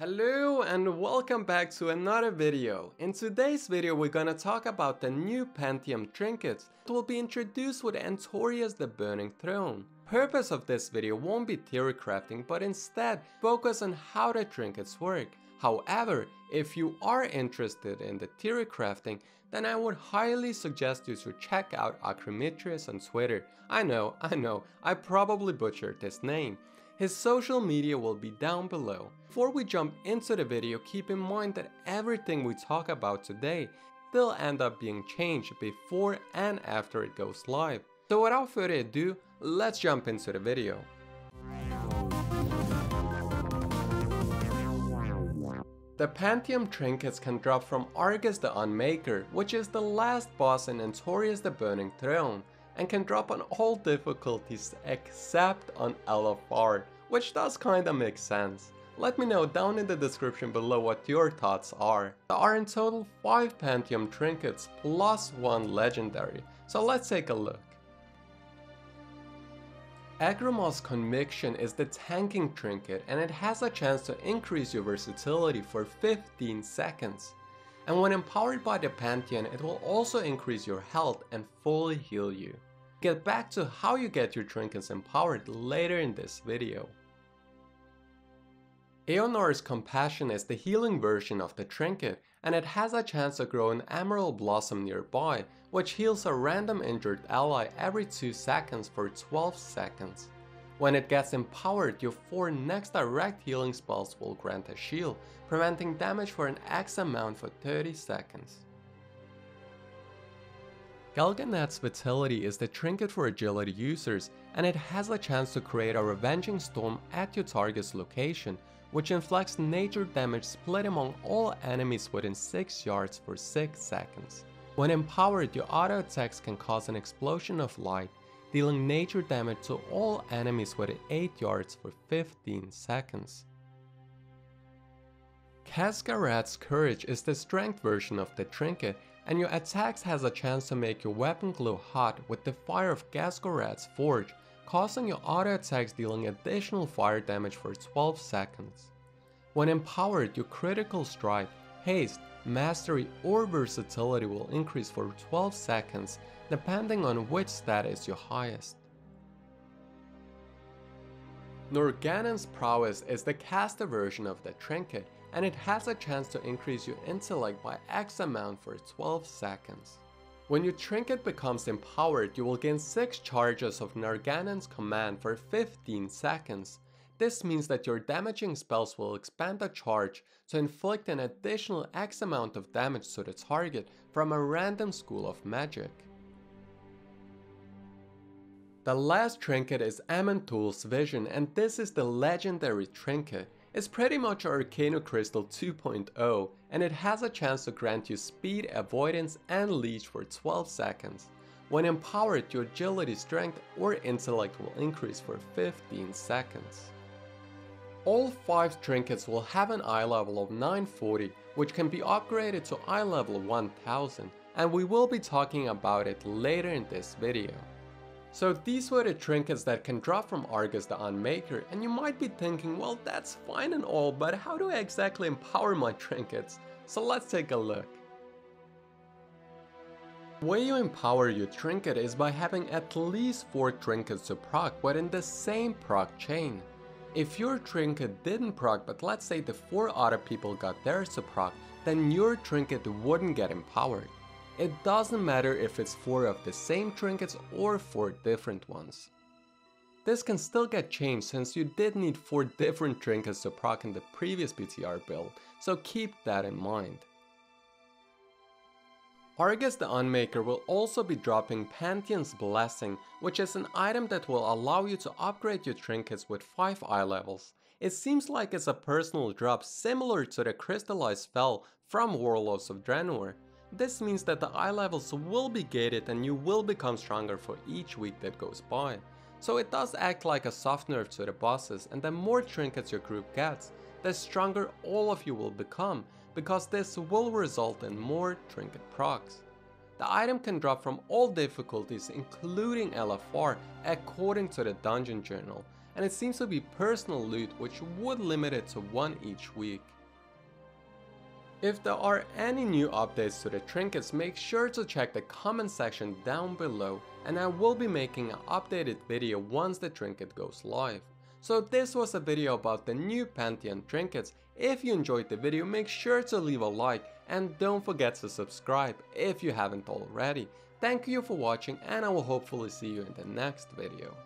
Hello and welcome back to another video. In today's video we're gonna talk about the new Phantheon Trinkets that will be introduced with Antorus the Burning Throne. Purpose of this video won't be theory crafting, but instead focus on how the trinkets work. However, if you are interested in the theory crafting, then I would highly suggest you to check out Archimtiros on Twitter. I know, I probably butchered this name. His social media will be down below. Before we jump into the video, keep in mind that everything we talk about today will end up being changed before and after it goes live. So without further ado, let's jump into the video. The Phantheon Trinkets can drop from Argus The Unmaker, which is the last boss in Antorus the Burning Throne, and can drop on all difficulties except on LFR, which does kinda make sense. Let me know down in the description below what your thoughts are. There are in total 5 Phantheon Trinkets plus 1 legendary, so let's take a look. AGGRAMAR'S Conviction is the tanking trinket and it has a chance to increase your versatility for 15 seconds. And when empowered by the Phantheon, it will also increase your health and fully heal you. Get back to how you get your trinkets empowered later in this video. EONAR'S Compassion is the healing version of the trinket, and it has a chance to grow an emerald blossom nearby, which heals a random injured ally every 2 seconds for 12 seconds. When it gets empowered, your 4 next direct healing spells will grant a shield, preventing damage for an X amount for 30 seconds. GOLGANNETH'S Vitality is the trinket for agility users, and it has a chance to create a Revenging Storm at your target's location, which inflicts nature damage split among all enemies within 6 yards for 6 seconds. When empowered, your auto attacks can cause an explosion of light, dealing nature damage to all enemies within 8 yards for 15 seconds. KHAZ'GORAT'S Courage is the strength version of the trinket, and your attacks has a chance to make your weapon glow hot with the fire of KHAZ'GORAT'S Forge, causing your auto attacks dealing additional fire damage for 12 seconds. When empowered, your critical strike, haste, mastery or versatility will increase for 12 seconds depending on which stat is your highest. NORGANNON'S Prowess is the caster version of the trinket, and it has a chance to increase your intellect by X amount for 12 seconds. When your trinket becomes empowered, you will gain 6 charges of NORGANNON'S command for 15 seconds. This means that your damaging spells will expand the charge to inflict an additional X amount of damage to the target from a random school of magic. The last trinket is AMAN'THUL'S Vision, and this is the legendary trinket. It's pretty much Arcano Crystal 2.0, and it has a chance to grant you speed, avoidance and leech for 12 seconds. When empowered, your agility, strength or intellect will increase for 15 seconds. All 5 trinkets will have an eye level of 940, which can be upgraded to eye level 1000, and we will be talking about it later in this video. So these were the trinkets that can drop from Argus the Unmaker, and you might be thinking, well, that's fine and all, but how do I exactly empower my trinkets? So let's take a look. The way you empower your trinket is by having at least 4 trinkets to proc within the same proc chain. If your trinket didn't proc, but let's say the 4 other people got theirs to proc, then your trinket wouldn't get empowered. It doesn't matter if it's 4 of the same trinkets or 4 different ones. This can still get changed since you did need 4 different trinkets to proc in the previous BTR build, so keep that in mind. Argus the Unmaker will also be dropping Phantheon's Blessing, which is an item that will allow you to upgrade your trinkets with 5 eye levels. It seems like it's a personal drop similar to the crystallized spell from Warlords of Draenor. This means that the eye levels will be gated and you will become stronger for each week that goes by. So it does act like a soft nerf to the bosses, and the more trinkets your group gets, the stronger all of you will become, because this will result in more trinket procs. The item can drop from all difficulties including LFR according to the dungeon journal, and it seems to be personal loot which would limit it to 1 each week. If there are any new updates to the trinkets, make sure to check the comment section down below, and I will be making an updated video once the trinket goes live. So this was a video about the new Phantheon Trinkets. If you enjoyed the video, make sure to leave a like and don't forget to subscribe if you haven't already. Thank you for watching, and I will hopefully see you in the next video.